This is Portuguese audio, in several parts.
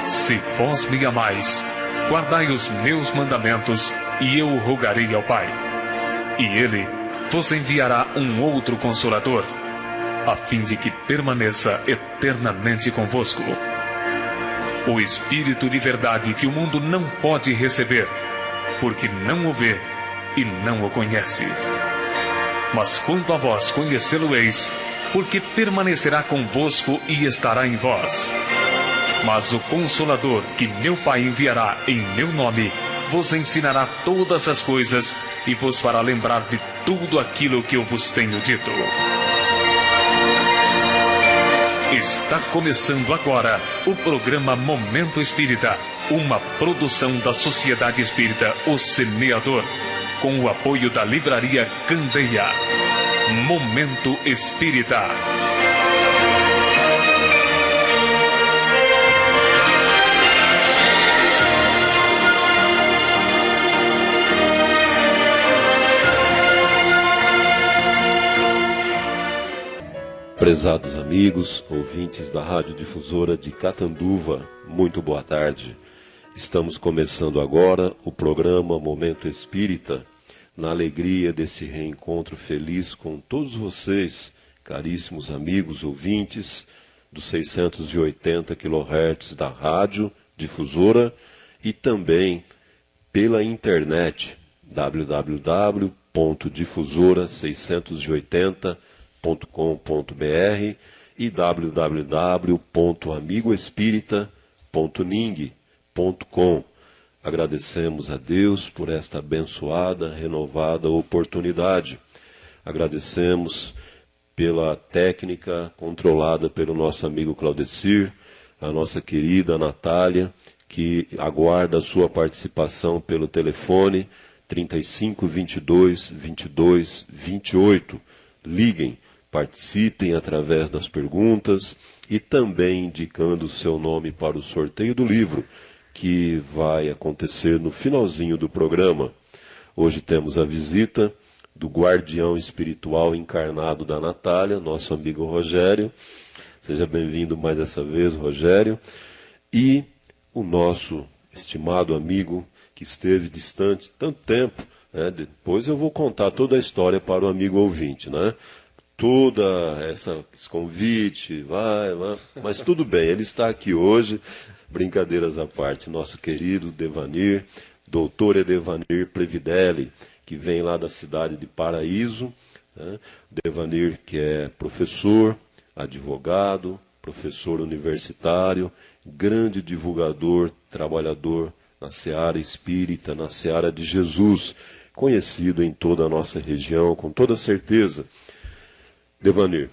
Se vós me amais, guardai os meus mandamentos, e eu rogarei ao Pai. E Ele vos enviará um outro Consolador, a fim de que permaneça eternamente convosco. O Espírito de verdade que o mundo não pode receber, porque não o vê e não o conhece. Mas quanto a vós conhecê-lo-eis, porque permanecerá convosco e estará em vós. Mas o Consolador que meu Pai enviará em meu nome, vos ensinará todas as coisas e vos fará lembrar de tudo aquilo que eu vos tenho dito. Está começando agora o programa Momento Espírita, uma produção da Sociedade Espírita O Semeador, com o apoio da Livraria Candeia. Momento Espírita. Prezados amigos, ouvintes da Rádio Difusora de Catanduva, muito boa tarde. Estamos começando agora o programa Momento Espírita, na alegria desse reencontro feliz com todos vocês, caríssimos amigos ouvintes dos 680 kHz da Rádio Difusora e também pela internet, www.difusora680.com.br e www.amigoespírita.ning.com. Agradecemos a Deus por esta abençoada, renovada oportunidade. Agradecemos pela técnica controlada pelo nosso amigo Claudecir, a nossa querida Natália, que aguarda a sua participação pelo telefone 35 22 22 28. Liguem, participem através das perguntas e também indicando o seu nome para o sorteio do livro, que vai acontecer no finalzinho do programa. Hoje temos a visita do guardião espiritual encarnado da Natália, nosso amigo Rogério. Seja bem-vindo mais essa vez, Rogério. E o nosso estimado amigo que esteve distante tanto tempo, né? Depois eu vou contar toda a história para o amigo ouvinte, né? Esse convite, mas tudo bem, ele está aqui hoje, brincadeiras à parte, nosso querido Devanir, doutor Edevanir Previdelli, que vem lá da cidade de Paraíso, né? Devanir, que é professor, advogado, professor universitário, grande divulgador, trabalhador na seara espírita, na seara de Jesus, conhecido em toda a nossa região, com toda certeza. Devanir,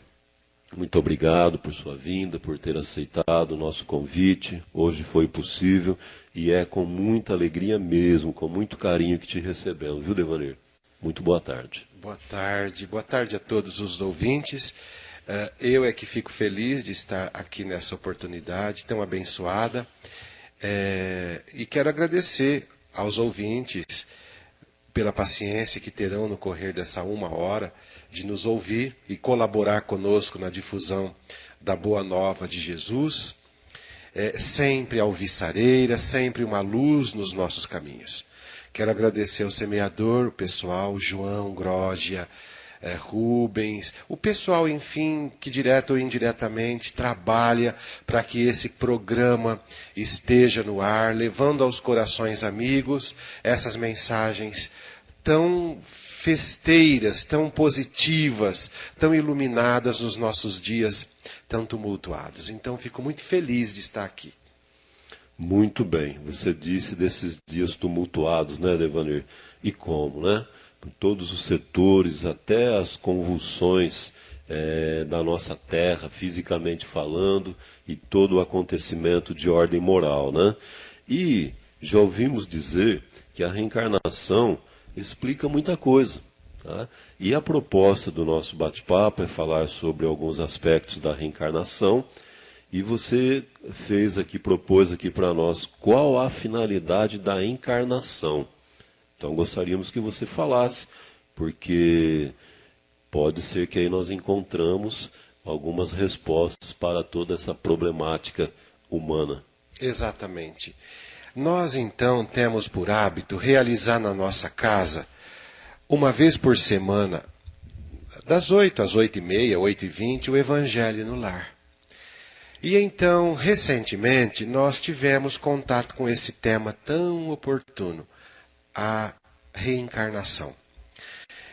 muito obrigado por sua vinda, por ter aceitado o nosso convite. Hoje foi possível e é com muita alegria mesmo, com muito carinho que te recebemos, viu, Devanir? Muito boa tarde. Boa tarde a todos os ouvintes. Eu é que fico feliz de estar aqui nessa oportunidade tão abençoada. E quero agradecer aos ouvintes pela paciência que terão no correr dessa 1 hora de nos ouvir e colaborar conosco na difusão da Boa Nova de Jesus, sempre alvissareira, sempre uma luz nos nossos caminhos. Quero agradecer ao semeador, o pessoal, João, Grógia, Rubens, o pessoal, enfim, que direto ou indiretamente trabalha para que esse programa esteja no ar, levando aos corações amigos essas mensagens tão festeiras, tão positivas, tão iluminadas nos nossos dias tão tumultuados. Então, fico muito feliz de estar aqui. Muito bem. Você disse desses dias tumultuados, né, Devanir? E como, né? Por todos os setores, até as convulsões da nossa terra, fisicamente falando, e todo o acontecimento de ordem moral, né? E já ouvimos dizer que a reencarnação explica muita coisa, tá? E a proposta do nosso bate-papo é falar sobre alguns aspectos da reencarnação, e você propôs aqui para nós qual a finalidade da encarnação. Então gostaríamos que você falasse, porque pode ser que aí nós encontramos algumas respostas para toda essa problemática humana. Exatamente. Nós, então, temos por hábito realizar na nossa casa, uma vez por semana, das 8 às 8h30, 8h20, o Evangelho no Lar. E então, recentemente, nós tivemos contato com esse tema tão oportuno, a reencarnação.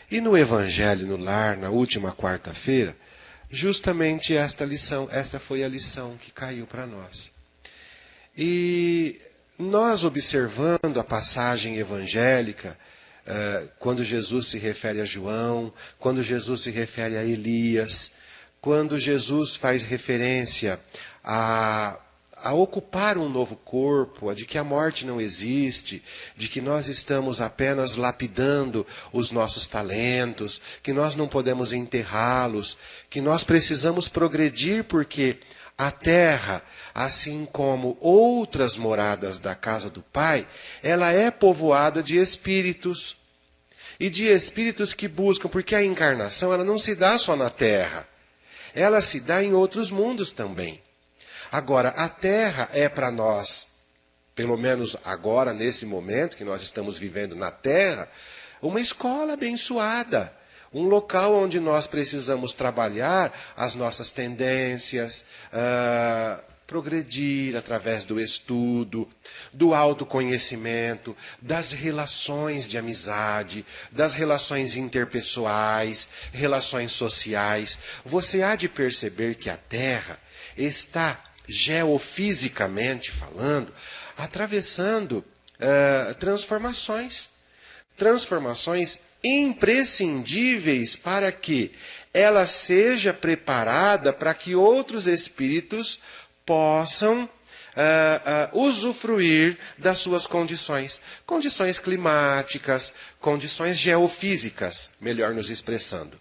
E no Evangelho no Lar, na última quarta-feira, justamente esta foi a lição que caiu para nós. E nós observando a passagem evangélica, quando Jesus se refere a João, quando Jesus se refere a Elias, quando Jesus faz referência a ocupar um novo corpo, de que a morte não existe, de que nós estamos apenas lapidando os nossos talentos, que nós não podemos enterrá-los, que nós precisamos progredir porque a terra, assim como outras moradas da casa do Pai, ela é povoada de espíritos. E de espíritos que buscam, porque a encarnação ela não se dá só na terra. Ela se dá em outros mundos também. Agora, a terra é para nós, pelo menos agora, nesse momento que nós estamos vivendo na terra, uma escola abençoada. Um local onde nós precisamos trabalhar as nossas tendências, progredir através do estudo, do autoconhecimento, das relações de amizade, das relações interpessoais, relações sociais. Você há de perceber que a Terra está, geofisicamente falando, atravessando transformações imprescindíveis para que ela seja preparada para que outros espíritos possam usufruir das suas condições climáticas, condições geofísicas, melhor nos expressando.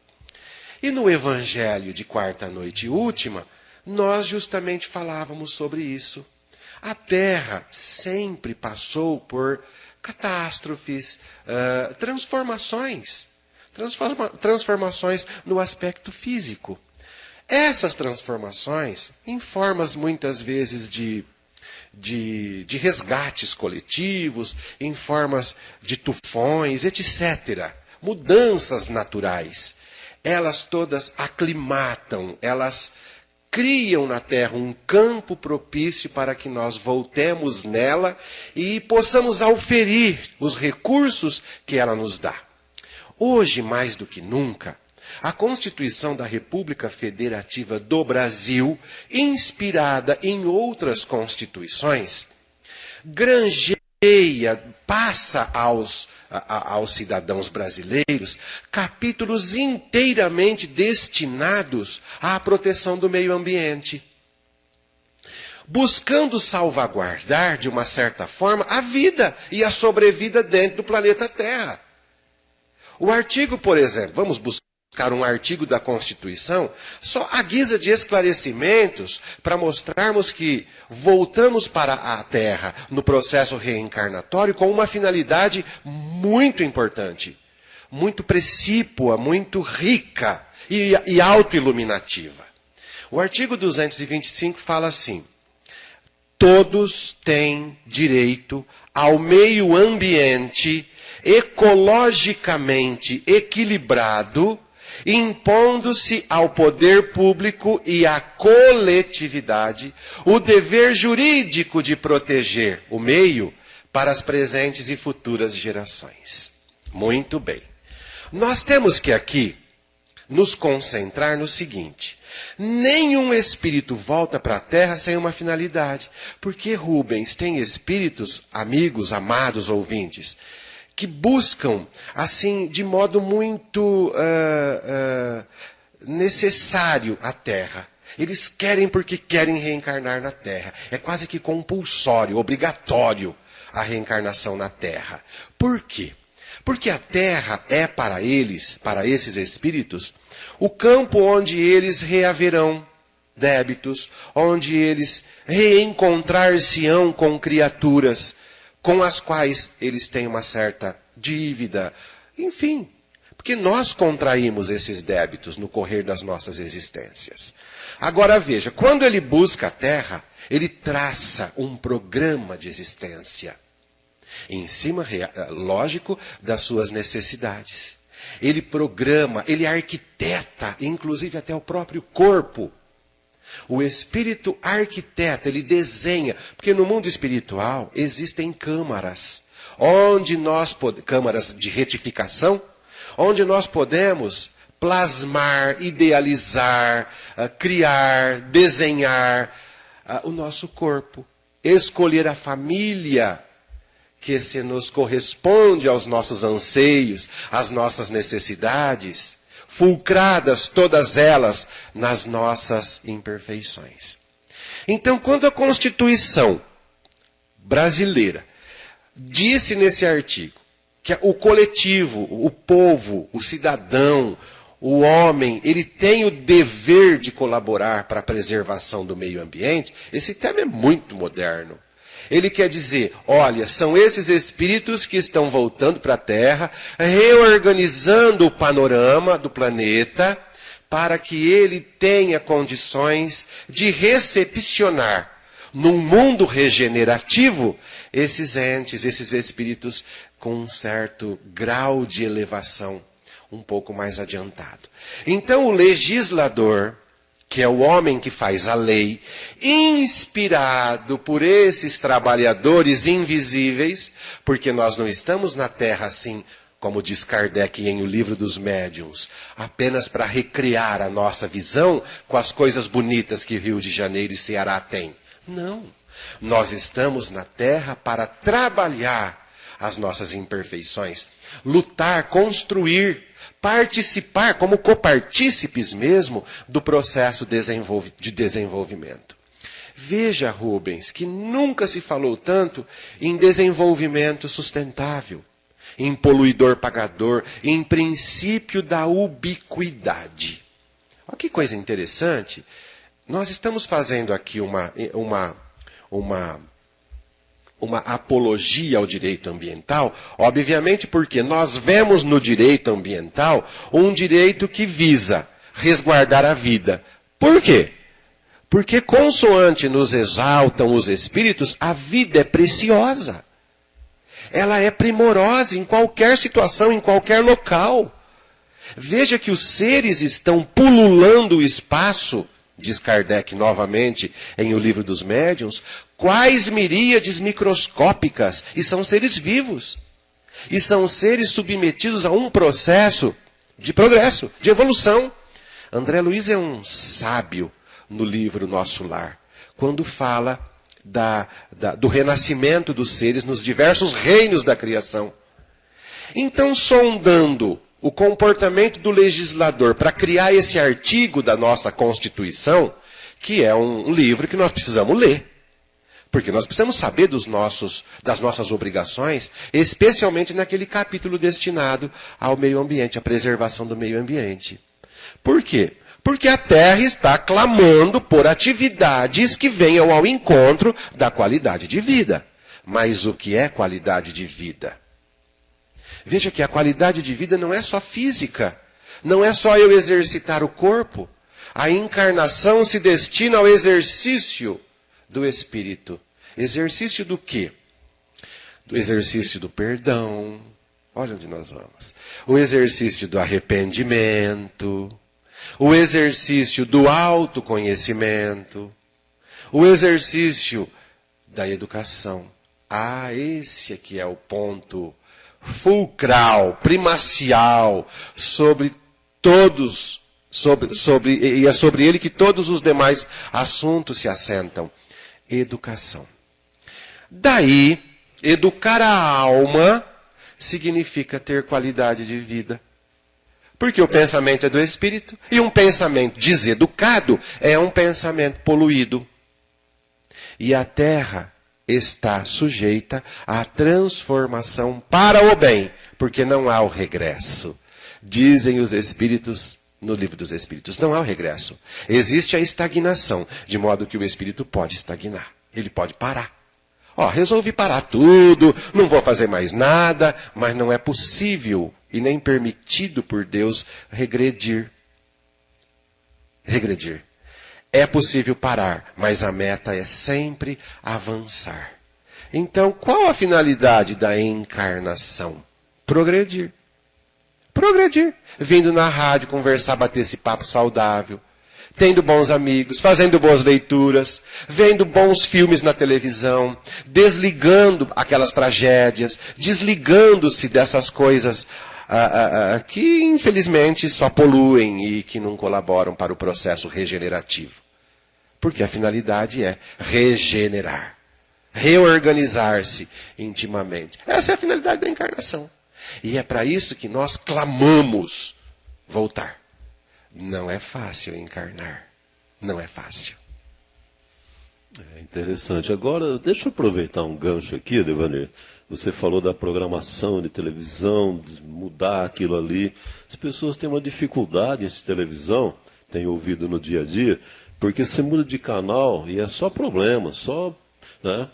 E no Evangelho de quarta-noite última, nós justamente falávamos sobre isso. A Terra sempre passou por catástrofes, transformações no aspecto físico. Essas transformações, em formas muitas vezes de resgates coletivos, em formas de tufões, etc., mudanças naturais, elas todas aclimatam, elas criam na Terra um campo propício para que nós voltemos nela e possamos auferir os recursos que ela nos dá. Hoje, mais do que nunca, a Constituição da República Federativa do Brasil, inspirada em outras constituições, passa aos cidadãos brasileiros capítulos inteiramente destinados à proteção do meio ambiente, buscando salvaguardar, de uma certa forma, a vida e a sobrevida dentro do planeta Terra. O artigo, por exemplo, vamos buscar um artigo da Constituição, só à guisa de esclarecimentos, para mostrarmos que voltamos para a Terra no processo reencarnatório com uma finalidade muito importante, muito precípua, muito rica e autoiluminativa. O artigo 225 fala assim: todos têm direito ao meio ambiente ecologicamente equilibrado, impondo-se ao poder público e à coletividade o dever jurídico de proteger o meio para as presentes e futuras gerações. Muito bem. Nós temos que aqui nos concentrar no seguinte: nenhum espírito volta para a Terra sem uma finalidade. Porque, Rubens, tem espíritos, amigos, amados ouvintes, que buscam, assim, de modo muito necessário a Terra. Eles querem porque querem reencarnar na Terra. É quase que compulsório, obrigatório a reencarnação na Terra. Por quê? Porque a Terra é para eles, para esses espíritos, o campo onde eles reaverão débitos, onde eles reencontrar-se-ão com criaturas com as quais eles têm uma certa dívida, enfim, Porque nós contraímos esses débitos no correr das nossas existências. Agora veja, quando ele busca a terra, ele traça um programa de existência. Em cima, lógico, das suas necessidades. Ele programa, ele arquiteta, inclusive até o próprio corpo. O espírito arquiteta, ele desenha, porque no mundo espiritual existem câmaras, câmaras de retificação, onde nós podemos plasmar, idealizar, criar, desenhar o nosso corpo, escolher a família que se nos corresponde aos nossos anseios, às nossas necessidades, fulcradas todas elas nas nossas imperfeições. Então, quando a Constituição brasileira disse nesse artigo que o coletivo, o povo, o cidadão, o homem, ele tem o dever de colaborar para a preservação do meio ambiente, esse tema é muito moderno. Ele quer dizer, olha, são esses espíritos que estão voltando para a Terra, reorganizando o panorama do planeta, para que ele tenha condições de recepcionar, num mundo regenerativo, esses entes, esses espíritos com um certo grau de elevação um pouco mais adiantado. Então o legislador, que é o homem que faz a lei, inspirado por esses trabalhadores invisíveis, porque nós não estamos na Terra assim, como diz Kardec em O Livro dos Médiuns, apenas para recriar a nossa visão com as coisas bonitas que Rio de Janeiro e Ceará têm. Não. Nós estamos na Terra para trabalhar as nossas imperfeições, lutar, construir, participar, como copartícipes mesmo, do processo de desenvolvimento. Veja, Rubens, que nunca se falou tanto em desenvolvimento sustentável, em poluidor pagador, em princípio da ubiquidade. Olha que coisa interessante. Nós estamos fazendo aqui uma apologia ao direito ambiental, obviamente porque nós vemos no direito ambiental um direito que visa resguardar a vida. Por quê? Porque consoante nos exaltam os espíritos, a vida é preciosa. Ela é primorosa em qualquer situação, em qualquer local. Veja que os seres estão pululando o espaço, diz Kardec novamente em O Livro dos Médiuns, quais miríades microscópicas, e são seres vivos. E são seres submetidos a um processo de progresso, de evolução. André Luiz é um sábio no livro Nosso Lar, quando fala do renascimento dos seres nos diversos reinos da criação. Então, sondando o comportamento do legislador para criar esse artigo da nossa Constituição, que é um livro que nós precisamos ler. Porque nós precisamos saber das nossas obrigações, especialmente naquele capítulo destinado ao meio ambiente, à preservação do meio ambiente. Por quê? Porque a Terra está clamando por atividades que venham ao encontro da qualidade de vida. Mas o que é qualidade de vida? Veja que a qualidade de vida não é só física. Não é só eu exercitar o corpo. A encarnação se destina ao exercício do espírito. Exercício do quê? Do exercício do perdão. Olha onde nós vamos. O exercício do arrependimento. O exercício do autoconhecimento. O exercício da educação. Esse aqui é o ponto fulcral, primacial, sobre todos, e é sobre ele que todos os demais assuntos se assentam. Educação. Daí, educar a alma significa ter qualidade de vida. Porque o pensamento é do espírito, e um pensamento deseducado é um pensamento poluído. E a Terra está sujeita à transformação para o bem, porque não há o regresso. Dizem os espíritos no Livro dos Espíritos, não há o regresso. Existe a estagnação, de modo que o espírito pode estagnar. Ele pode parar. Resolvi parar tudo, não vou fazer mais nada, mas não é possível e nem permitido por Deus regredir. Regredir. É possível parar, mas a meta é sempre avançar. Então, qual a finalidade da encarnação? Progredir. Progredir. Vindo na rádio, conversar, bater esse papo saudável. Tendo bons amigos, fazendo boas leituras, vendo bons filmes na televisão, desligando aquelas tragédias, desligando-se dessas coisas que infelizmente só poluem e que não colaboram para o processo regenerativo. Porque a finalidade é regenerar, reorganizar-se intimamente. Essa é a finalidade da encarnação. E é para isso que nós clamamos voltar. Não é fácil encarnar. Não é fácil. É interessante. Agora, deixa eu aproveitar um gancho aqui, Devanir. Você falou da programação de televisão, de mudar aquilo ali. As pessoas têm uma dificuldade em assistir televisão, têm ouvido no dia a dia, porque você muda de canal e é só problema, só... Né?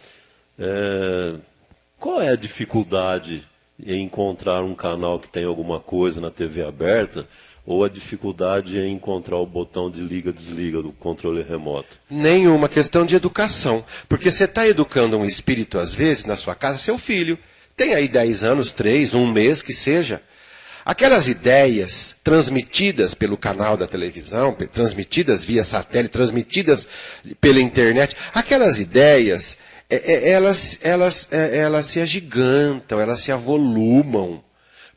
Qual é a dificuldade em encontrar um canal que tem alguma coisa na TV aberta, ou a dificuldade em encontrar o botão de liga-desliga do controle remoto? Nenhuma, questão de educação. Porque você está educando um espírito, às vezes, na sua casa, seu filho. Tem aí 10 anos, 3, 1 mês, que seja. Aquelas ideias transmitidas pelo canal da televisão, transmitidas via satélite, transmitidas pela internet, aquelas ideias, elas se agigantam, elas se avolumam.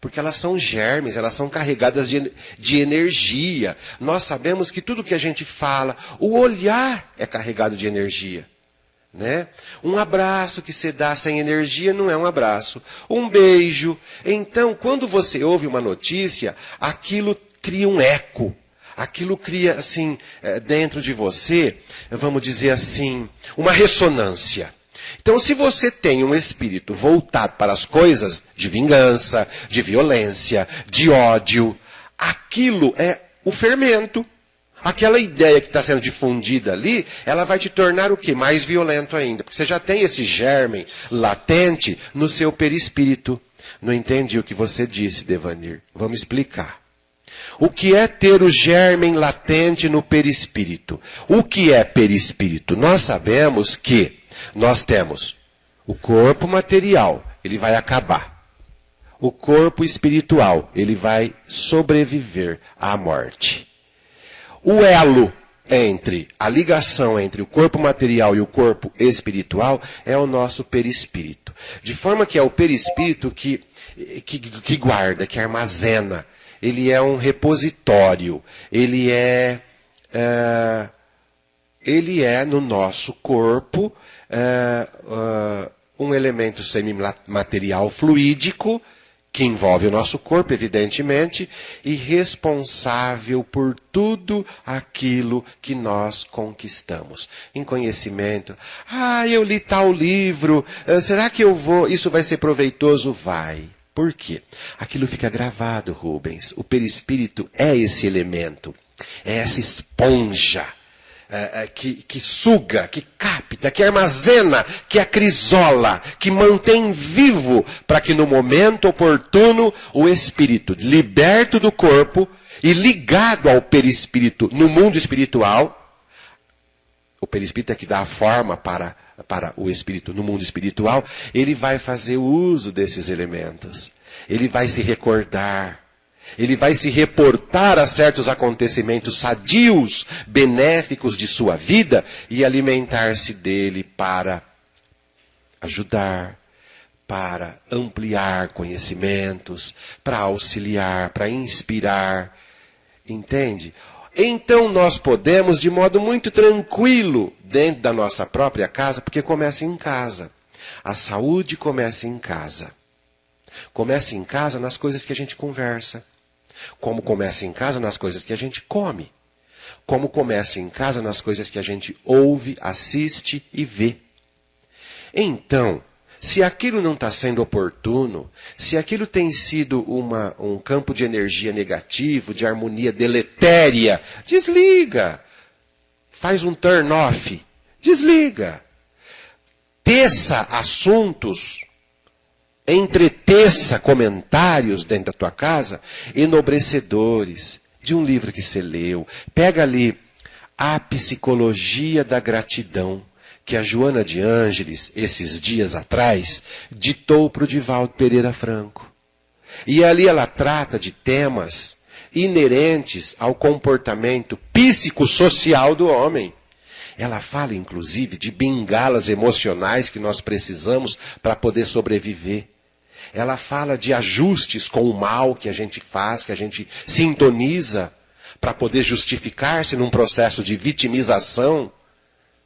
Porque elas são germes, elas são carregadas de energia. Nós sabemos que tudo que a gente fala, o olhar é carregado de energia. Né? Um abraço que você dá sem energia não é um abraço. Um beijo. Então, quando você ouve uma notícia, aquilo cria um eco. Aquilo cria, assim, dentro de você, vamos dizer assim, uma ressonância. Então, se você tem um espírito voltado para as coisas de vingança, de violência, de ódio, aquilo é o fermento. Aquela ideia que está sendo difundida ali, ela vai te tornar o quê? Mais violento ainda. Porque você já tem esse germe latente no seu perispírito. Não entendi o que você disse, Devanir. Vamos explicar. O que é ter o germe latente no perispírito? O que é perispírito? Nós sabemos que nós temos o corpo material, ele vai acabar. O corpo espiritual, ele vai sobreviver à morte. O elo a ligação entre o corpo material e o corpo espiritual é o nosso perispírito. De forma que é o perispírito que guarda, que armazena. Ele é um repositório. Ele é no nosso corpo um elemento semimaterial fluídico, que envolve o nosso corpo, evidentemente, e responsável por tudo aquilo que nós conquistamos. Em conhecimento, eu li tal livro, será que isso vai ser proveitoso? Vai. Por quê? Aquilo fica gravado, Rubens. O perispírito é esse elemento, é essa esponja que suga, que capta, que armazena, que acrisola, que mantém vivo, para que no momento oportuno o espírito, liberto do corpo e ligado ao perispírito no mundo espiritual, o perispírito é que dá a forma para o espírito no mundo espiritual, ele vai fazer uso desses elementos. Ele vai se recordar. Ele vai se reportar a certos acontecimentos sadios, benéficos de sua vida e alimentar-se dele para ajudar, para ampliar conhecimentos, para auxiliar, para inspirar. Entende? Então nós podemos, de modo muito tranquilo, dentro da nossa própria casa, porque começa em casa. A saúde começa em casa. Começa em casa nas coisas que a gente conversa. Como começa em casa nas coisas que a gente come. Como começa em casa nas coisas que a gente ouve, assiste e vê. Então, se aquilo não está sendo oportuno, se aquilo tem sido um campo de energia negativo, de harmonia deletéria, desliga. Faz um turn off. Desliga. Teça assuntos entreteça comentários dentro da tua casa enobrecedores de um livro que você leu. Pega ali A Psicologia da Gratidão, que a Joana de Ângeles, esses dias atrás, ditou para o Divaldo Pereira Franco. E ali ela trata de temas inerentes ao comportamento psicossocial do homem. Ela fala, inclusive, de bengalas emocionais que nós precisamos para poder sobreviver. Ela fala de ajustes com o mal que a gente faz, que a gente sintoniza para poder justificar-se num processo de vitimização.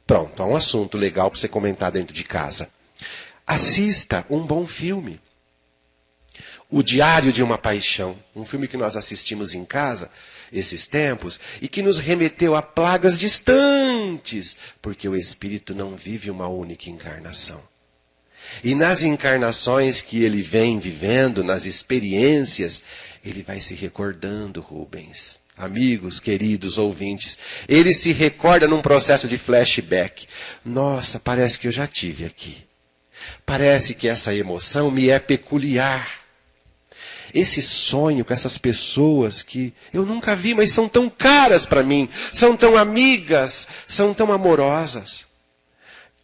Pronto, é um assunto legal para você comentar dentro de casa. Assista um bom filme. O Diário de uma Paixão, um filme que nós assistimos em casa esses tempos e que nos remeteu a plagas distantes, porque o espírito não vive uma única encarnação. E nas encarnações que ele vem vivendo, nas experiências, ele vai se recordando, Rubens. Amigos, queridos ouvintes, ele se recorda num processo de flashback. Nossa, parece que eu já tive aqui. Parece que essa emoção me é peculiar. Esse sonho com essas pessoas que eu nunca vi, mas são tão caras para mim, são tão amigas, são tão amorosas.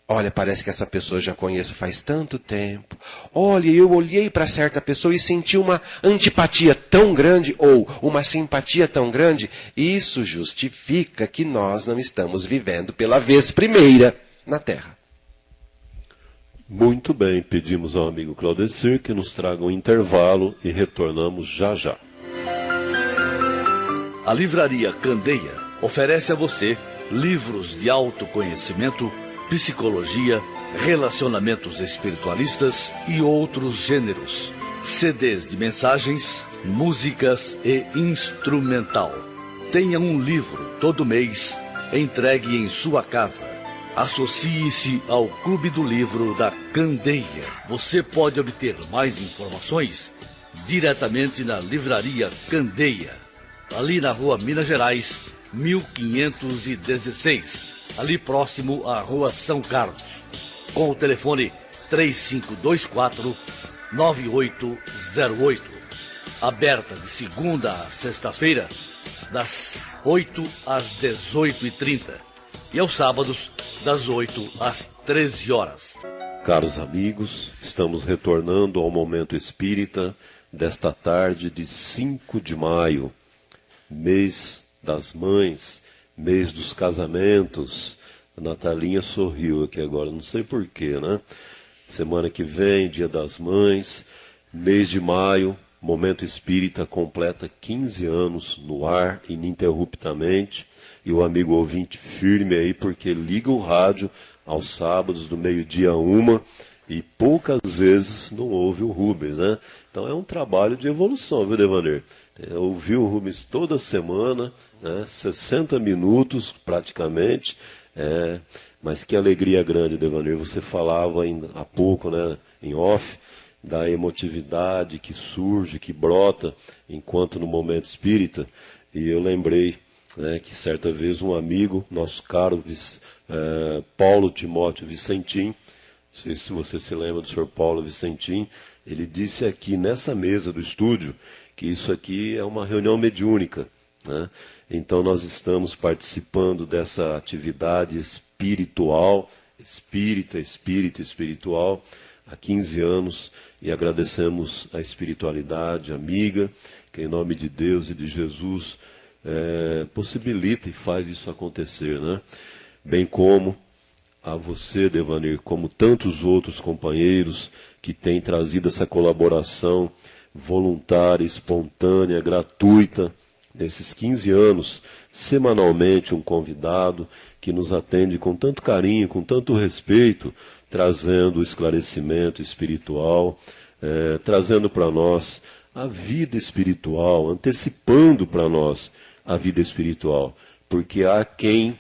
Olha, parece que essa pessoa eu já conheço faz tanto tempo. Olha, eu olhei para certa pessoa e senti uma antipatia tão grande ou uma simpatia tão grande. Isso justifica que nós não estamos vivendo pela vez primeira na Terra. Muito bem, pedimos ao amigo Claudecir que nos traga um intervalo e retornamos já já. A Livraria Candeia oferece a você livros de autoconhecimento, psicologia, relacionamentos espiritualistas e outros gêneros. CDs de mensagens, músicas e instrumental. Tenha um livro todo mês entregue em sua casa. Associe-se ao Clube do Livro da Candeia. Você pode obter mais informações diretamente na Livraria Candeia, ali na Rua Minas Gerais, 1516, ali próximo à Rua São Carlos, com o telefone 3524-9808. Aberta de segunda a sexta-feira, das 8 às 18h30. E aos sábados, das 8 às 13 horas. Caros amigos, estamos retornando ao Momento Espírita desta tarde de 5 de maio, mês das mães, mês dos casamentos. A Natalinha sorriu aqui agora, não sei porquê, né? Semana que vem, Dia das Mães, mês de maio, Momento Espírita completa 15 anos no ar, ininterruptamente. E o amigo ouvinte firme aí, porque liga o rádio aos sábados, do meio-dia a 1, e poucas vezes não ouve o Rubens, né? Então é um trabalho de evolução, viu, Devaner? Ouvir o Rubens toda semana, né? 60 minutos praticamente, mas que alegria grande, Devaner. Você falava há pouco, né, em off, da emotividade que surge, que brota enquanto no Momento Espírita, e eu lembrei, que certa vez um amigo, nosso caro Paulo Timóteo Vicentim, não sei se você se lembra do senhor Paulo Vicentim, ele disse aqui nessa mesa do estúdio que isso aqui é uma reunião mediúnica, né? Então nós estamos participando dessa atividade espiritual, espiritual, há 15 anos, e agradecemos a espiritualidade amiga, que em nome de Deus e de Jesus possibilita e faz isso acontecer, né? Bem como a você, Devanir, como tantos outros companheiros que têm trazido essa colaboração voluntária, espontânea, gratuita, nesses 15 anos, semanalmente um convidado que nos atende com tanto carinho, com tanto respeito, trazendo esclarecimento espiritual, trazendo para nós a vida espiritual, antecipando para nós a vida espiritual, porque há quem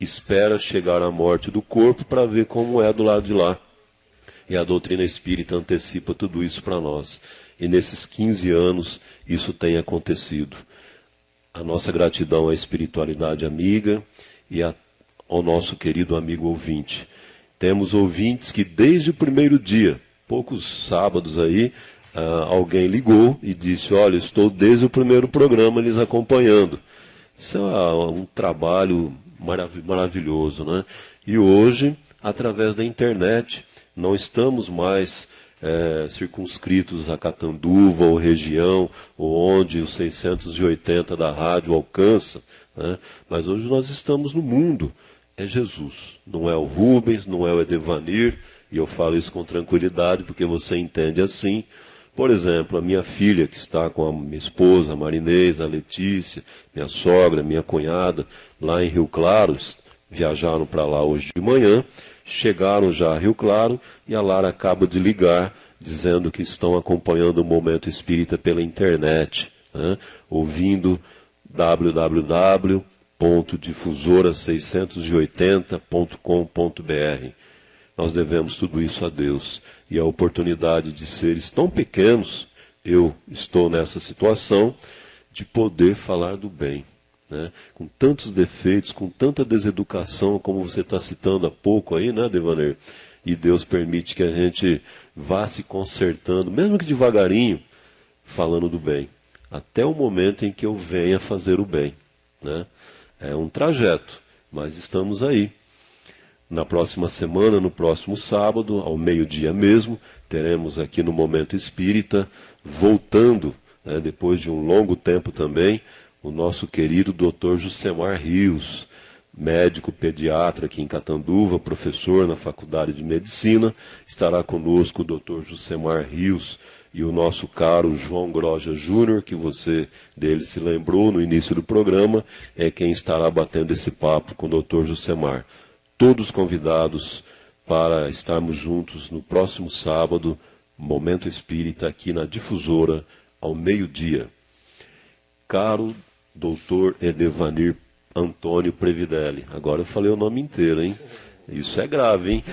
espera chegar à morte do corpo para ver como é do lado de lá. E a doutrina espírita antecipa tudo isso para nós. E nesses 15 anos isso tem acontecido. A nossa gratidão à espiritualidade amiga e ao nosso querido amigo ouvinte. Temos ouvintes que desde o primeiro dia poucos sábados aí, alguém ligou e disse, olha, estou desde o primeiro programa lhes acompanhando. Isso é um trabalho maravilhoso, né? E hoje, através da internet, não estamos mais circunscritos a Catanduva ou região, ou onde os 680 da rádio alcança, né? Mas hoje nós estamos no mundo. É Jesus, não é o Rubens, não é o Edevanir, e eu falo isso com tranquilidade porque você entende assim. Por exemplo, a minha filha que está com a minha esposa, a Marinês, a Letícia, minha sogra, minha cunhada, lá em Rio Claro, viajaram para lá hoje de manhã, chegaram já a Rio Claro e a Lara acaba de ligar dizendo que estão acompanhando o Momento Espírita pela internet, né? Ouvindo www.difusora680.com.br. Nós devemos tudo isso a Deus. E a oportunidade de seres tão pequenos, eu estou nessa situação, de poder falar do bem, né? Com tantos defeitos, com tanta deseducação, como você está citando há pouco aí, né, Devaner? E Deus permite que a gente vá se consertando, mesmo que devagarinho, falando do bem. Até o momento em que eu venha fazer o bem, né? É um trajeto, mas estamos aí. Na próxima semana, no próximo sábado, ao meio-dia mesmo, teremos aqui no Momento Espírita, voltando, né, depois de um longo tempo também, o nosso querido Dr. Jusemar Rios, médico pediatra aqui em Catanduva, professor na Faculdade de Medicina. Estará conosco o Dr. Jusemar Rios e o nosso caro João Groja Júnior, que você dele se lembrou no início do programa, é quem estará batendo esse papo com o Dr. Jusemar. Todos convidados para estarmos juntos no próximo sábado, Momento Espírita, aqui na Difusora, ao meio-dia. Caro doutor Edevanir Antônio Previdelli. Agora eu falei o nome inteiro, hein? Isso é grave, hein?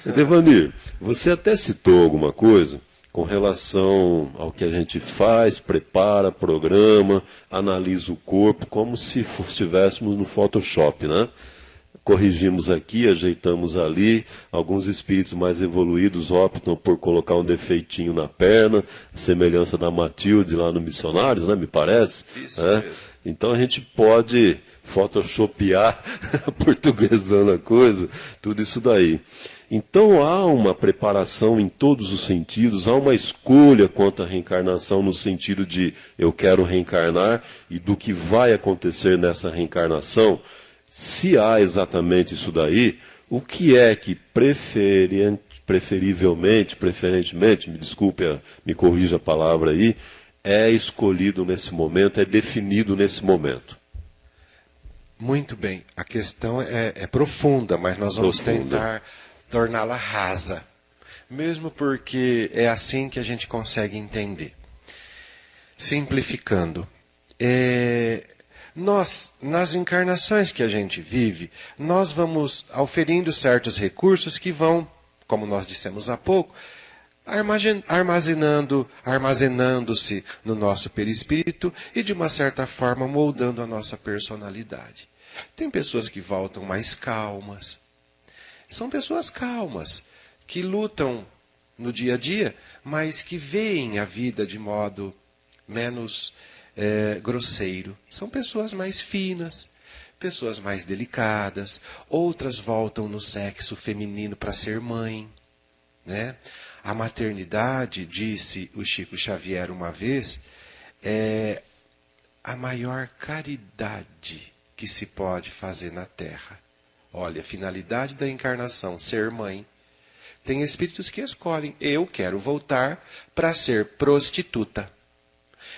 Edevanir, você até citou alguma coisa com relação ao que a gente faz, prepara, programa, analisa o corpo, como se estivéssemos no Photoshop, né? Corrigimos aqui, ajeitamos ali, alguns espíritos mais evoluídos optam por colocar um defeitinho na perna, semelhança da Matilde lá no Missionários, né, me parece. Isso né? mesmo. Então a gente pode photoshopear, portuguesando a coisa, tudo isso daí. Então há uma preparação em todos os sentidos, há uma escolha quanto à reencarnação no sentido de eu quero reencarnar e do que vai acontecer nessa reencarnação. Se há exatamente isso daí, o que é que preferentemente, me desculpe, me corrija a palavra aí, é escolhido nesse momento, é definido nesse momento? Muito bem. A questão é profunda, mas nós vamos tentar torná-la rasa. Mesmo porque é assim que a gente consegue entender. Simplificando, nós, nas encarnações que a gente vive, nós vamos auferindo certos recursos que vão, como nós dissemos há pouco, armazenando-se no nosso perispírito e, de uma certa forma, moldando a nossa personalidade. Tem pessoas que voltam mais calmas. São pessoas calmas, que lutam no dia a dia, mas que veem a vida de modo menos grosseiro. São pessoas mais finas, pessoas mais delicadas. Outras voltam no sexo feminino para ser mãe, né? A maternidade, disse o Chico Xavier uma vez, é a maior caridade que se pode fazer na Terra. Olha, a finalidade da encarnação, ser mãe. Tem espíritos que escolhem, eu quero voltar para ser prostituta.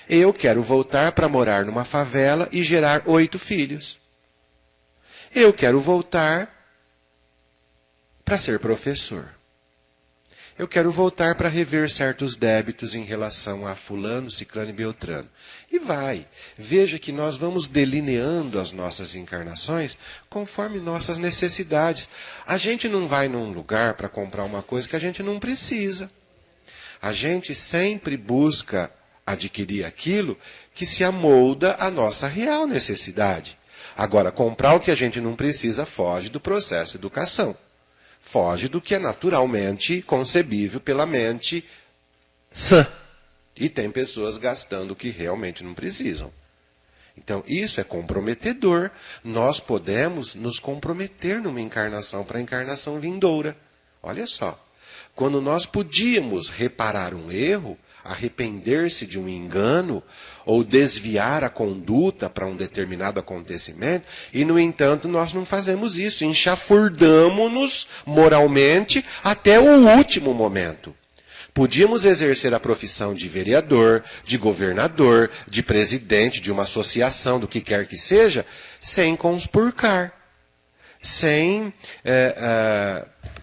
Eu quero voltar para morar numa favela e gerar 8 filhos. Eu quero voltar para ser professor. Eu quero voltar para rever certos débitos em relação a fulano, ciclano e beltrano. E vai. Veja que nós vamos delineando as nossas encarnações conforme nossas necessidades. A gente não vai num lugar para comprar uma coisa que a gente não precisa. A gente sempre busca adquirir aquilo que se amolda à nossa real necessidade. Agora, comprar o que a gente não precisa foge do processo de educação. Foge do que é naturalmente concebível pela mente sã. E tem pessoas gastando o que realmente não precisam. Então, isso é comprometedor. Nós podemos nos comprometer numa encarnação para a encarnação vindoura. Olha só. Quando nós podíamos reparar um erro, arrepender-se de um engano, ou desviar a conduta para um determinado acontecimento, e, no entanto, nós não fazemos isso. Enxafurdamos-nos moralmente até o último momento. Podíamos exercer a profissão de vereador, de governador, de presidente de uma associação, do que quer que seja, sem conspurcar, sem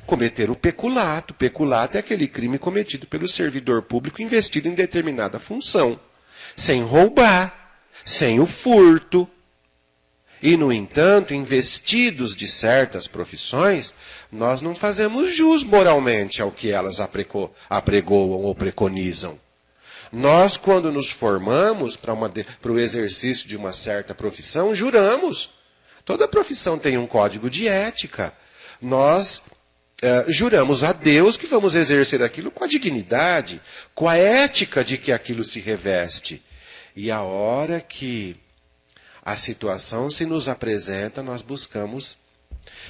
cometer o peculato. Peculato é aquele crime cometido pelo servidor público investido em determinada função, sem roubar, sem o furto. E, no entanto, investidos de certas profissões, nós não fazemos jus moralmente ao que elas apregoam ou preconizam. Nós, quando nos formamos para o exercício de uma certa profissão, juramos. Toda profissão tem um código de ética. Nós juramos a Deus que vamos exercer aquilo com a dignidade, com a ética de que aquilo se reveste. E a hora que a situação se nos apresenta, nós buscamos,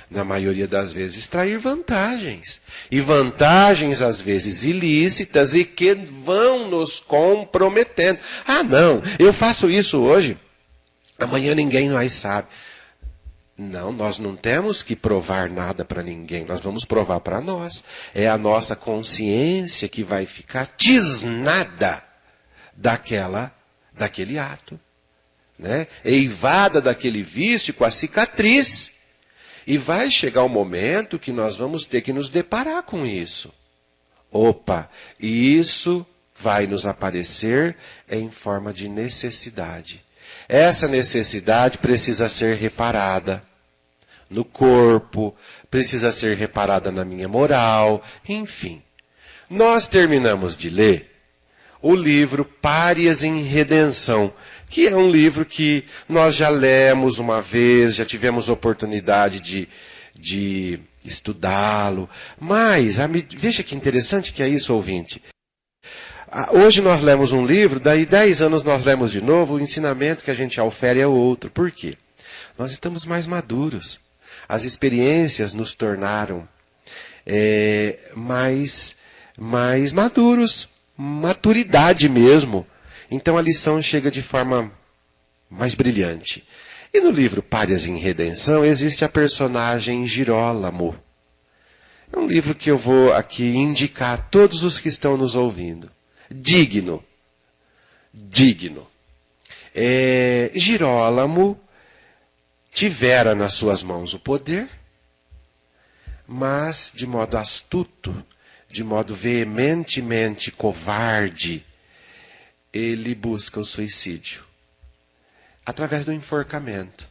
na maioria das vezes, extrair vantagens. E vantagens, às vezes, ilícitas e que vão nos comprometendo. Ah, não, eu faço isso hoje, amanhã ninguém mais sabe. Não, nós não temos que provar nada para ninguém, nós vamos provar para nós. É a nossa consciência que vai ficar tisnada daquele ato. Né? Eivada daquele vício com a cicatriz. E vai chegar o momento que nós vamos ter que nos deparar com isso. Opa, e isso vai nos aparecer em forma de necessidade. Essa necessidade precisa ser reparada no corpo, precisa ser reparada na minha moral, enfim. Nós terminamos de ler o livro Párias em Redenção, que é um livro que nós já lemos uma vez, já tivemos oportunidade de estudá-lo. Mas, veja que interessante que é isso, ouvinte. Hoje nós lemos um livro, daí 10 anos nós lemos de novo, o ensinamento que a gente aufere é outro. Por quê? Nós estamos mais maduros. As experiências nos tornaram mais maduros, maturidade mesmo. Então a lição chega de forma mais brilhante. E no livro Párias em Redenção existe a personagem Girólamo. É um livro que eu vou aqui indicar a todos os que estão nos ouvindo. Digno. Girólamo tivera nas suas mãos o poder, mas de modo astuto, de modo veementemente covarde, ele busca o suicídio. Através do enforcamento.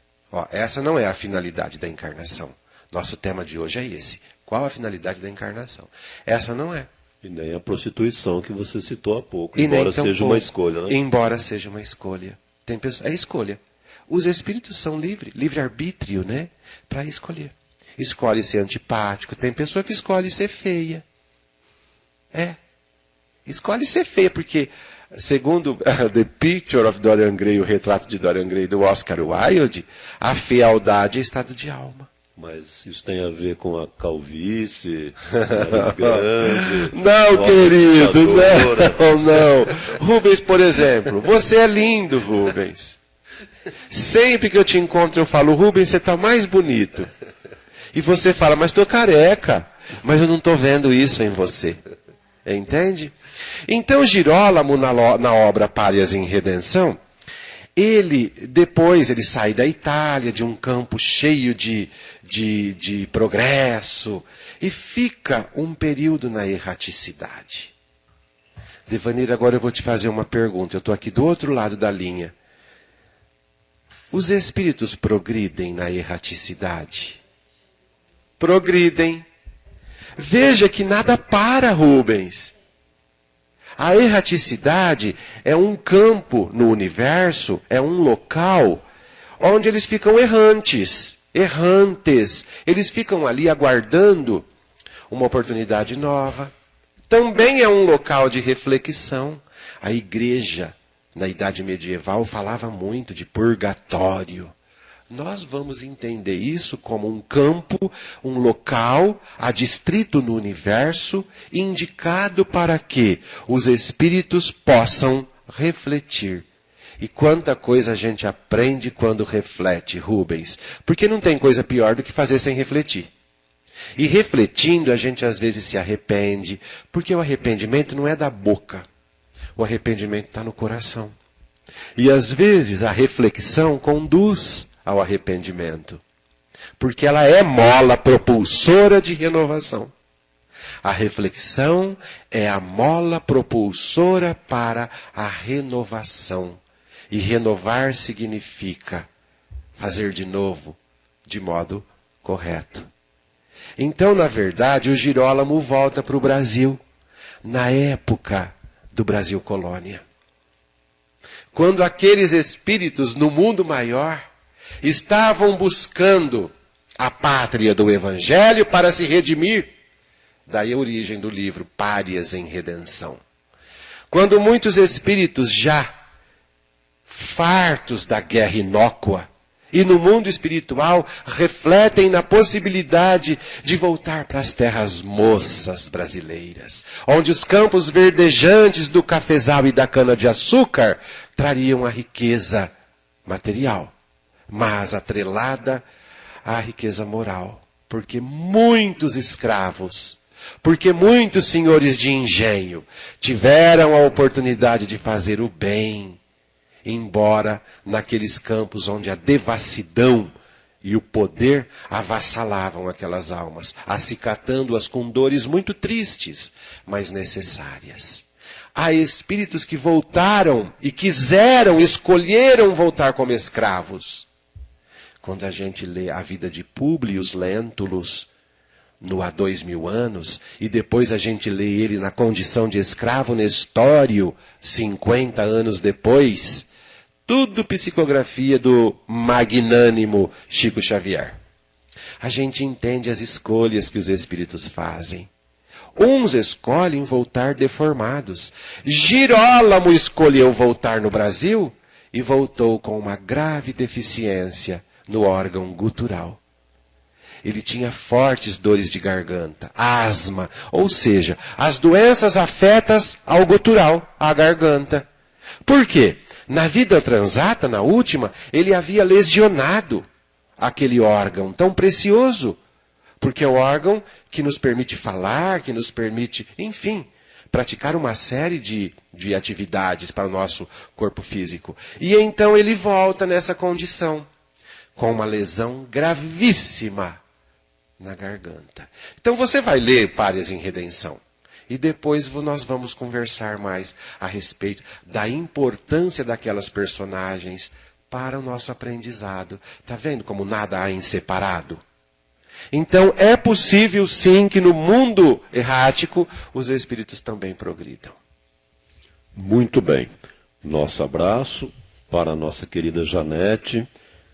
Essa não é a finalidade da encarnação. Nosso tema de hoje é esse. Qual a finalidade da encarnação? Essa não é. E nem a prostituição que você citou há pouco, embora seja uma escolha. Né? Embora seja uma escolha. Tem pessoas, é escolha. Os espíritos são livre-arbítrio, né? Para escolher. Escolhe ser antipático. Tem pessoa que escolhe ser feia. Escolhe ser feia, porque, segundo The Picture of Dorian Gray, o retrato de Dorian Gray do Oscar Wilde, a fealdade é estado de alma. Mas isso tem a ver com a calvície, nariz grande... Não, querido, não. Rubens, por exemplo, você é lindo, Rubens. Sempre que eu te encontro, eu falo, Rubens, você está mais bonito. E você fala, mas estou careca. Mas eu não estou vendo isso em você. Entende? Então, Girólamo, na obra Párias em Redenção, depois ele sai da Itália, de um campo cheio de progresso, e fica um período na erraticidade. Devanir, agora eu vou te fazer uma pergunta. Eu estou aqui do outro lado da linha. Os espíritos progridem na erraticidade? Progridem. Veja que nada para, Rubens. A erraticidade é um campo no universo, é um local onde eles ficam errantes. Eles ficam ali aguardando uma oportunidade nova. Também é um local de reflexão. A igreja, na Idade Medieval, falava muito de purgatório. Nós vamos entender isso como um campo, um local adstrito no universo, indicado para que os espíritos possam refletir. E quanta coisa a gente aprende quando reflete, Rubens. Porque não tem coisa pior do que fazer sem refletir. E refletindo, a gente às vezes se arrepende, porque o arrependimento não é da boca. O arrependimento está no coração. E às vezes a reflexão conduz ao arrependimento, porque ela é mola propulsora de renovação. A reflexão é a mola propulsora para a renovação. E renovar significa fazer de novo, de modo correto. Então, na verdade, o Girolamo volta para o Brasil, na época do Brasil colônia. Quando aqueles espíritos no mundo maior estavam buscando a pátria do Evangelho para se redimir. Daí a origem do livro Párias em Redenção. Quando muitos espíritos já fartos da guerra inócua e no mundo espiritual refletem na possibilidade de voltar para as terras moças brasileiras, onde os campos verdejantes do cafezal e da cana-de-açúcar trariam a riqueza material, mas atrelada à riqueza moral. Porque muitos escravos, porque muitos senhores de engenho tiveram a oportunidade de fazer o bem, embora naqueles campos onde a devassidão e o poder avassalavam aquelas almas, acicatando-as com dores muito tristes, mas necessárias. Há espíritos que voltaram e escolheram voltar como escravos. Quando a gente lê a vida de Públio Lentulus, no há 2000 anos, e depois a gente lê ele na condição de escravo Nestório, 50 anos depois, tudo psicografia do magnânimo Chico Xavier. A gente entende as escolhas que os espíritos fazem. Uns escolhem voltar deformados. Girolamo escolheu voltar no Brasil e voltou com uma grave deficiência no órgão gutural. Ele tinha fortes dores de garganta, asma, ou seja, as doenças afetas ao gutural, à garganta. Por quê? Na vida transata, na última, ele havia lesionado aquele órgão tão precioso, porque é o órgão que nos permite falar, que nos permite, enfim, praticar uma série de atividades para o nosso corpo físico. E então ele volta nessa condição, com uma lesão gravíssima na garganta. Então você vai ler Párias em Redenção. E depois nós vamos conversar mais a respeito da importância daquelas personagens para o nosso aprendizado. Está vendo como nada há em separado? Então é possível sim que no mundo errático os espíritos também progridam. Muito bem. Nosso abraço para a nossa querida Janete,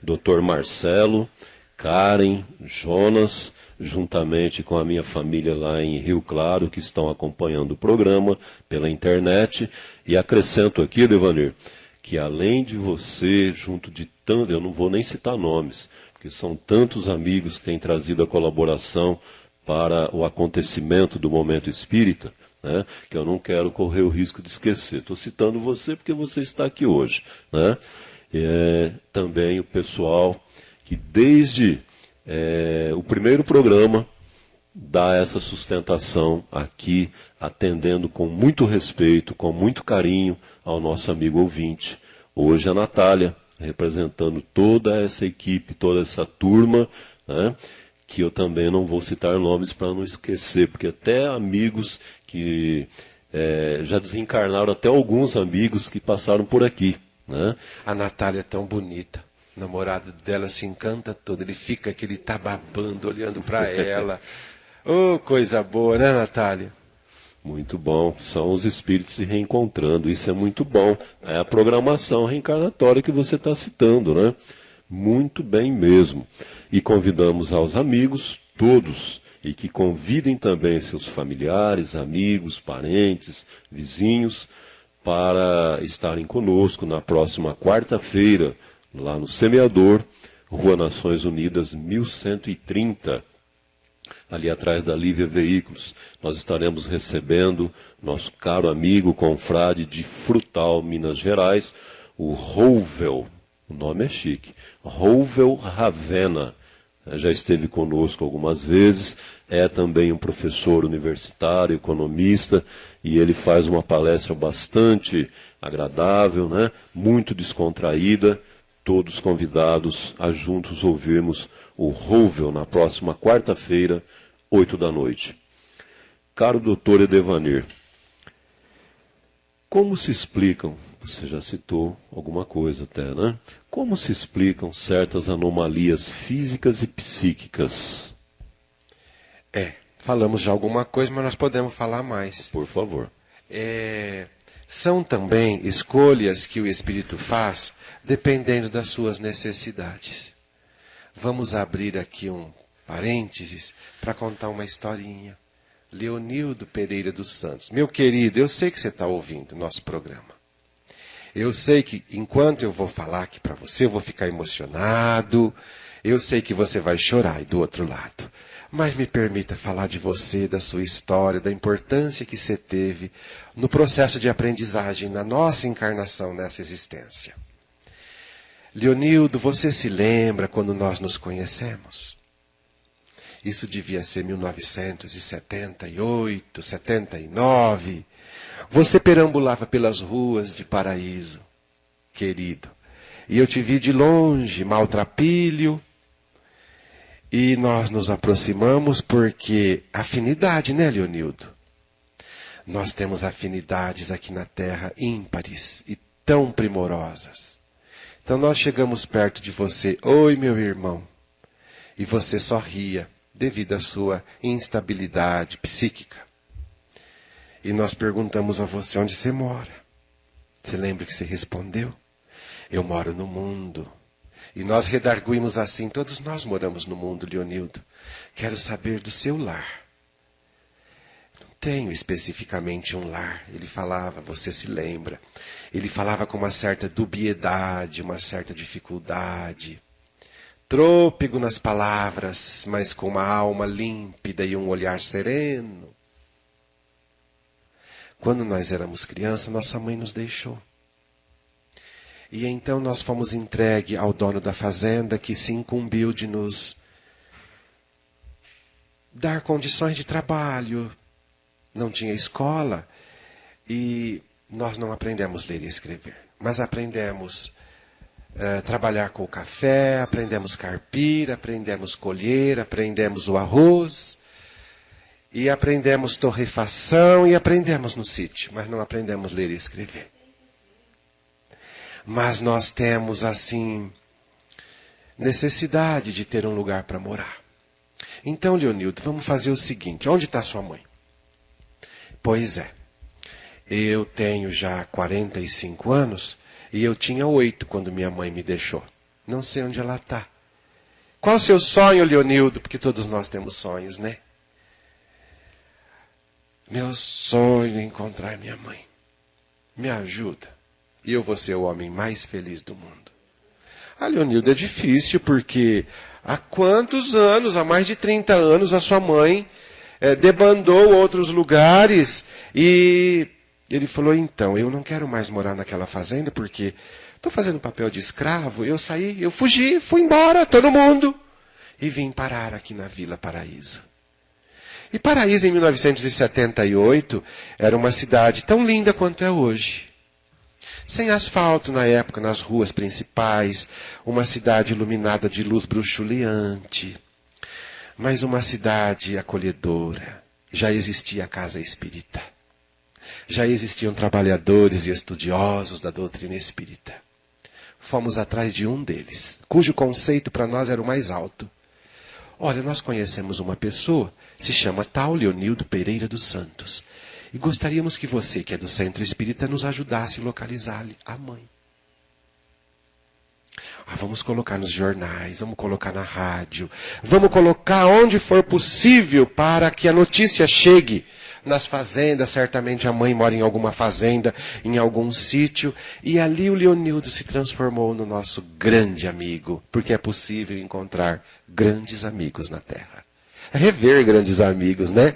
Dr. Marcelo, Karen, Jonas, juntamente com a minha família lá em Rio Claro, que estão acompanhando o programa pela internet. E acrescento aqui, Devanir, que além de você, junto de tanto, eu não vou nem citar nomes, porque são tantos amigos que têm trazido a colaboração para o acontecimento do Momento Espírita, né, que eu não quero correr o risco de esquecer. Estou citando você porque você está aqui hoje, né? Também o pessoal que desde o primeiro programa dá essa sustentação aqui, atendendo com muito respeito, com muito carinho ao nosso amigo ouvinte. Hoje a Natália, representando toda essa equipe, toda essa turma, né, que eu também não vou citar nomes para não esquecer, porque até amigos que já desencarnaram, até alguns amigos que passaram por aqui, né? A Natália é tão bonita. O namorado dela se encanta todo. Ele fica que ele tá babando, olhando para ela. Oh, coisa boa, né, Natália? Muito bom. São os espíritos se reencontrando. Isso é muito bom. É a programação reencarnatória que você está citando, né? Muito bem mesmo. E convidamos aos amigos, todos, e que convidem também seus familiares, amigos, parentes, vizinhos, para estarem conosco na próxima quarta-feira, lá no Semeador, Rua Nações Unidas, 1130, ali atrás da Lívia Veículos. Nós estaremos recebendo nosso caro amigo, confrade de Frutal, Minas Gerais, o Rouvel, o nome é chique, Rouvel Ravena. Já esteve conosco algumas vezes, é também um professor universitário, economista, e ele faz uma palestra bastante agradável, né? Muito descontraída. Todos convidados a juntos ouvirmos o Rouvel na próxima quarta-feira, 20h. Caro doutor Edevanir, como se explicam, você já citou alguma coisa até, né? Como se explicam certas anomalias físicas e psíquicas? Falamos já alguma coisa, mas nós podemos falar mais. Por favor. São também escolhas que o espírito faz dependendo das suas necessidades. Vamos abrir aqui um parênteses para contar uma historinha. Leonildo Pereira dos Santos. Meu querido, eu sei que você está ouvindo o nosso programa. Eu sei que enquanto eu vou falar aqui para você, eu vou ficar emocionado. Eu sei que você vai chorar aí do outro lado. Mas me permita falar de você, da sua história, da importância que você teve no processo de aprendizagem, na nossa encarnação nessa existência. Leonildo, você se lembra quando nós nos conhecemos? Isso devia ser 1978, 79. Você perambulava pelas ruas de Paraíso, querido. E eu te vi de longe, maltrapilho. E nós nos aproximamos porque afinidade, né, Leonildo? Nós temos afinidades aqui na Terra ímpares e tão primorosas. Então nós chegamos perto de você, oi meu irmão, e você só ria devido à sua instabilidade psíquica. E nós perguntamos a você onde você mora. Você lembra que você respondeu? Eu moro no mundo. E nós redarguimos assim, todos nós moramos no mundo, Leonildo. Quero saber do seu lar. Não tenho especificamente um lar. Ele falava, você se lembra. Ele falava com uma certa dubiedade, uma certa dificuldade. Trôpego nas palavras, mas com uma alma límpida e um olhar sereno. Quando nós éramos crianças, nossa mãe nos deixou. E então nós fomos entregue ao dono da fazenda, que se incumbiu de nos dar condições de trabalho. Não tinha escola e nós não aprendemos a ler e escrever. Mas aprendemos trabalhar com o café, aprendemos carpir, aprendemos colher, aprendemos o arroz. E aprendemos torrefação e aprendemos no sítio, mas não aprendemos a ler e escrever. Mas nós temos, assim, necessidade de ter um lugar para morar. Então, Leonildo, vamos fazer o seguinte. Onde está sua mãe? Pois é. Eu tenho já 45 anos e eu tinha 8 quando minha mãe me deixou. Não sei onde ela está. Qual o seu sonho, Leonildo? Porque todos nós temos sonhos, né? Meu sonho é encontrar minha mãe. Me ajuda. E eu vou ser o homem mais feliz do mundo. Leonildo, é difícil porque há quantos anos, há mais de 30 anos, a sua mãe debandou outros lugares e ele falou, então, eu não quero mais morar naquela fazenda porque estou fazendo papel de escravo, eu saí, eu fugi, fui embora, todo mundo, e vim parar aqui na Vila Paraíso. E Paraíso, em 1978, era uma cidade tão linda quanto é hoje. Sem asfalto na época, nas ruas principais, uma cidade iluminada de luz bruxuleante, mas uma cidade acolhedora. Já existia a casa espírita. Já existiam trabalhadores e estudiosos da doutrina espírita. Fomos atrás de um deles, cujo conceito para nós era o mais alto. Olha, nós conhecemos uma pessoa, se chama tal Leonildo Pereira dos Santos. E gostaríamos que você, que é do Centro Espírita, nos ajudasse a localizar a mãe. Vamos colocar nos jornais, vamos colocar na rádio, vamos colocar onde for possível para que a notícia chegue. Nas fazendas, certamente a mãe mora em alguma fazenda, em algum sítio, e ali o Leonildo se transformou no nosso grande amigo, porque é possível encontrar grandes amigos na Terra. Rever grandes amigos, né?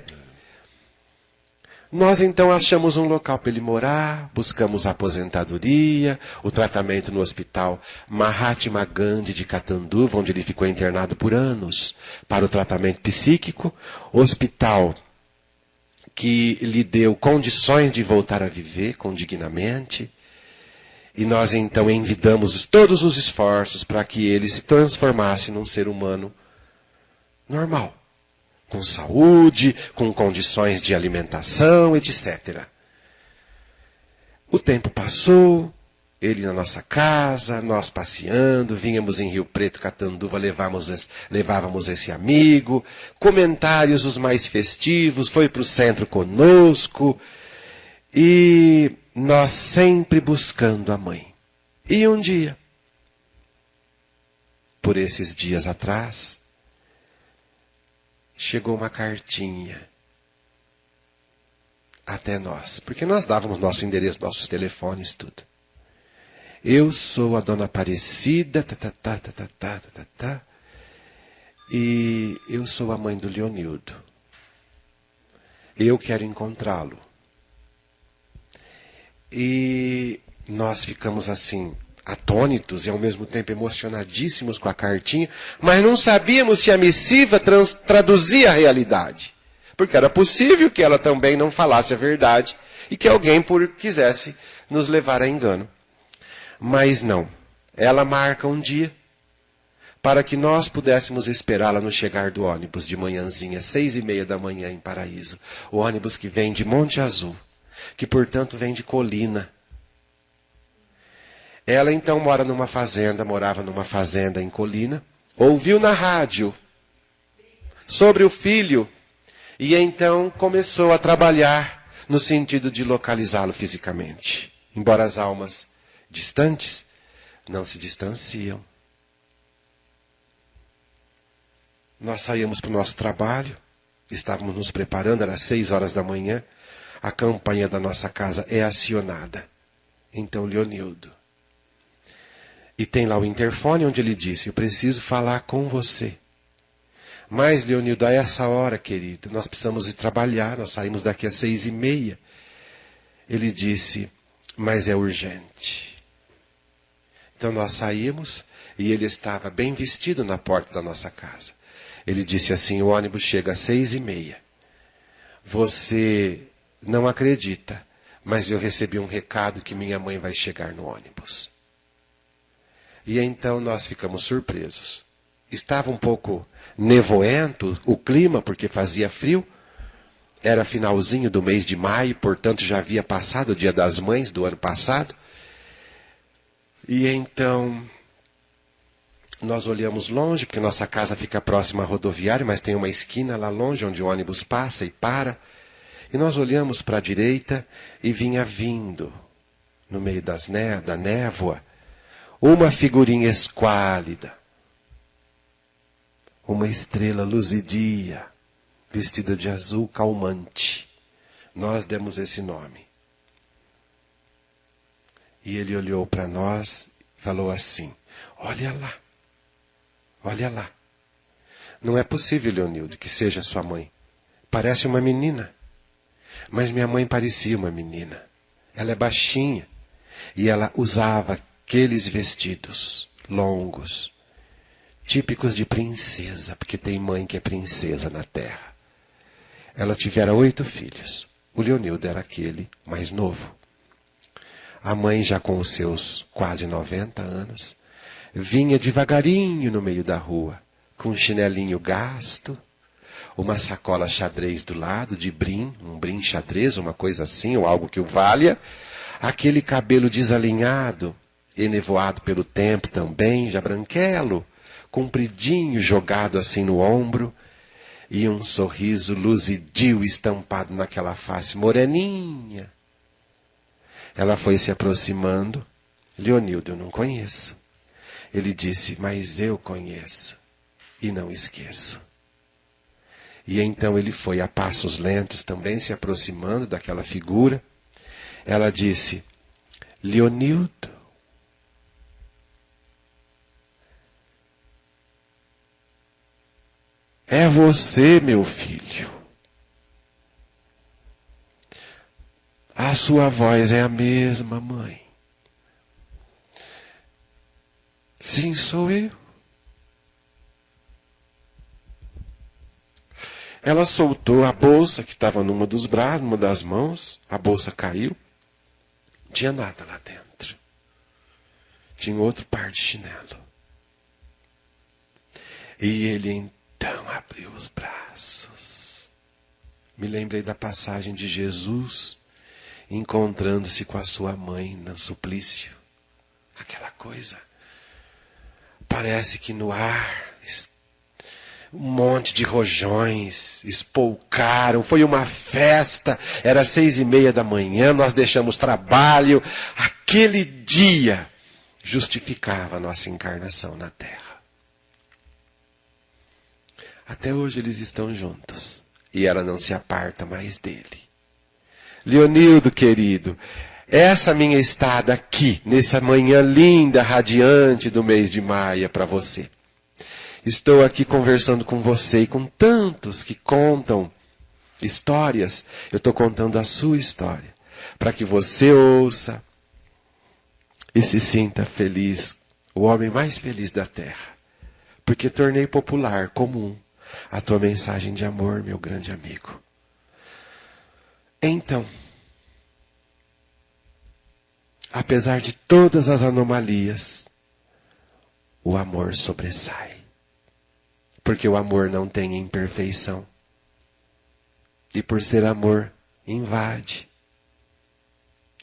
Nós então achamos um local para ele morar, buscamos a aposentadoria, o tratamento no hospital Mahatma Gandhi de Catanduva, onde ele ficou internado por anos, para o tratamento psíquico, hospital que lhe deu condições de voltar a viver dignamente. E nós então envidamos todos os esforços para que ele se transformasse num ser humano normal, com saúde, com condições de alimentação, etc. O tempo passou, ele na nossa casa, nós passeando, vínhamos em Rio Preto, Catanduva, levávamos esse amigo, comentários os mais festivos, foi para o centro conosco, e nós sempre buscando a mãe. E um dia, por esses dias atrás, chegou uma cartinha até nós, porque nós dávamos nosso endereço, nossos telefones, tudo. Eu sou a dona Aparecida, e eu sou a mãe do Leonildo. Eu quero encontrá-lo. E nós ficamos assim, atônitos e ao mesmo tempo emocionadíssimos com a cartinha, mas não sabíamos se a missiva traduzia a realidade. Porque era possível que ela também não falasse a verdade e que alguém quisesse nos levar a engano. Mas não. Ela marca um dia para que nós pudéssemos esperá-la no chegar do ônibus de manhãzinha, 6h30 da manhã em Paraíso. O ônibus que vem de Monte Azul, que portanto vem de Colina. Ela então morava numa fazenda em Colina, ouviu na rádio sobre o filho e então começou a trabalhar no sentido de localizá-lo fisicamente. Embora as almas distantes não se distanciam. Nós saímos para o nosso trabalho, estávamos nos preparando, era 6h da manhã, a campainha da nossa casa é acionada. Então, Leonildo. E tem lá o interfone onde ele disse, eu preciso falar com você. Mas, Leonildo, a essa hora, querido, nós precisamos ir trabalhar, nós saímos daqui às 6h30. Ele disse, mas é urgente. Então nós saímos e ele estava bem vestido na porta da nossa casa. Ele disse assim, o ônibus chega às 6h30. Você não acredita, mas eu recebi um recado que minha mãe vai chegar no ônibus. E então nós ficamos surpresos. Estava um pouco nevoento o clima, porque fazia frio. Era finalzinho do mês de maio, portanto já havia passado o Dia das Mães do ano passado. E então, nós olhamos longe, porque nossa casa fica próxima à rodoviária, mas tem uma esquina lá longe, onde o ônibus passa e para. E nós olhamos para a direita e vinha vindo, no meio da névoa, uma figurinha esquálida. Uma estrela luzidia, vestida de azul calmante. Nós demos esse nome. E ele olhou para nós e falou assim, olha lá, olha lá. Não é possível, Leonildo, que seja sua mãe. Parece uma menina. Mas minha mãe parecia uma menina. Ela é baixinha. E ela usava aqueles vestidos longos, típicos de princesa, porque tem mãe que é princesa na terra. Ela tivera 8 filhos. O Leonildo era aquele mais novo. A mãe, já com os seus quase 90 anos, vinha devagarinho no meio da rua, com um chinelinho gasto, uma sacola xadrez do lado, de brim, um brim xadrez, uma coisa assim, ou algo que o valha, aquele cabelo desalinhado, enevoado pelo tempo também, já branquelo, compridinho, jogado assim no ombro, e um sorriso luzidio estampado naquela face moreninha. Ela foi se aproximando. Leonildo, eu não conheço. Ele disse, mas eu conheço e não esqueço. E então ele foi a passos lentos também se aproximando daquela figura. Ela disse, Leonildo, é você, meu filho. A sua voz é a mesma, mãe. Sim, sou eu. Ela soltou a bolsa que estava numa dos braços, numa das mãos. A bolsa caiu. Não tinha nada lá dentro. Tinha outro par de chinelo. E ele então abriu os braços. Me lembrei da passagem de Jesus encontrando-se com a sua mãe no suplício. Aquela coisa. Parece que no ar um monte de rojões espolcaram, foi uma festa, era 6:30 da manhã, nós deixamos trabalho. Aquele dia justificava a nossa encarnação na Terra. Até hoje eles estão juntos e ela não se aparta mais dele. Leonildo, querido, essa minha estada aqui, nessa manhã linda, radiante do mês de maio, é para você. Estou aqui conversando com você e com tantos que contam histórias. Eu estou contando a sua história, para que você ouça e se sinta feliz, o homem mais feliz da terra. Porque tornei popular, comum, a tua mensagem de amor, meu grande amigo. Então, apesar de todas as anomalias, o amor sobressai. Porque o amor não tem imperfeição. E por ser amor, invade.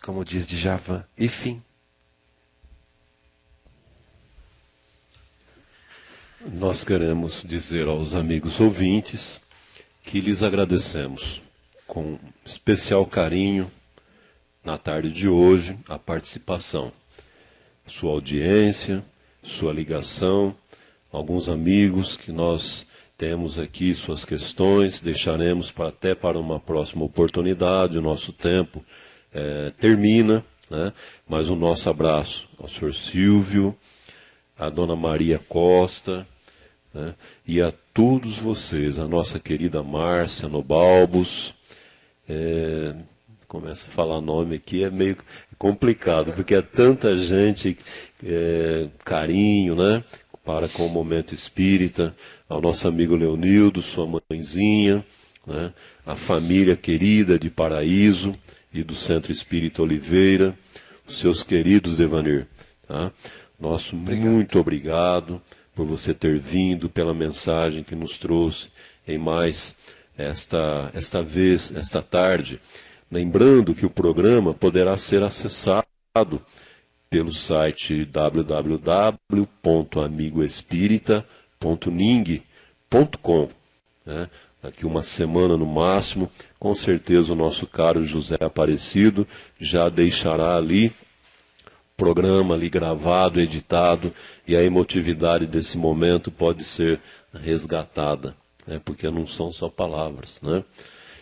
Como diz Djavan, e fim. Nós queremos dizer aos amigos ouvintes que lhes agradecemos com especial carinho, na tarde de hoje, a participação, sua audiência, sua ligação, alguns amigos que nós temos aqui, suas questões, deixaremos até para uma próxima oportunidade, o nosso tempo termina, né? Mas o nosso abraço ao senhor Silvio, à dona Maria Costa, né? E a todos vocês, a nossa querida Márcia Nobalbos. Começa a falar nome aqui, é meio complicado, porque é tanta gente, carinho, né? Para com o Momento Espírita, ao nosso amigo Leonildo, sua mãezinha, né? A família querida de Paraíso e do Centro Espírita Oliveira, os seus queridos Devanir. Tá? Muito obrigado por você ter vindo, pela mensagem que nos trouxe em mais esta tarde. Lembrando que o programa poderá ser acessado pelo site www.amigoespirita.ning.com. Né? Daqui uma semana no máximo, com certeza o nosso caro José Aparecido já deixará ali programa ali gravado, editado, e a emotividade desse momento pode ser resgatada, né? Porque não são só palavras, né?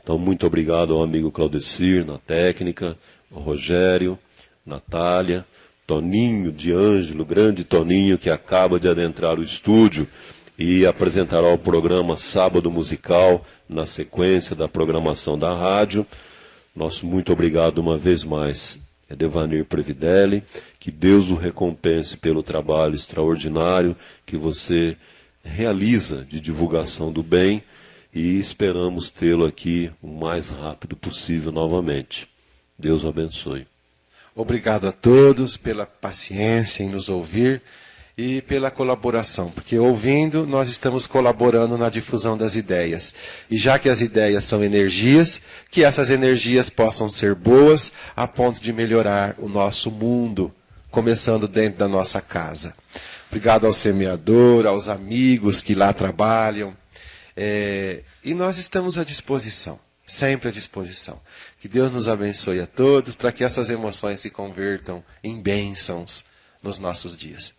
Então, muito obrigado ao amigo Claudecir na técnica, ao Rogério, Natália, Toninho de Ângelo, grande Toninho, que acaba de adentrar o estúdio e apresentará o programa Sábado Musical, na sequência da programação da rádio. Nosso muito obrigado uma vez mais, Devanir Previdelli, que Deus o recompense pelo trabalho extraordinário que você realiza de divulgação do bem, e esperamos tê-lo aqui o mais rápido possível novamente. Deus o abençoe. Obrigado a todos pela paciência em nos ouvir e pela colaboração, porque ouvindo nós estamos colaborando na difusão das ideias. E já que as ideias são energias, que essas energias possam ser boas a ponto de melhorar o nosso mundo, começando dentro da nossa casa. Obrigado ao semeador, aos amigos que lá trabalham. E nós estamos à disposição, sempre à disposição. Que Deus nos abençoe a todos, para que essas emoções se convertam em bênçãos nos nossos dias.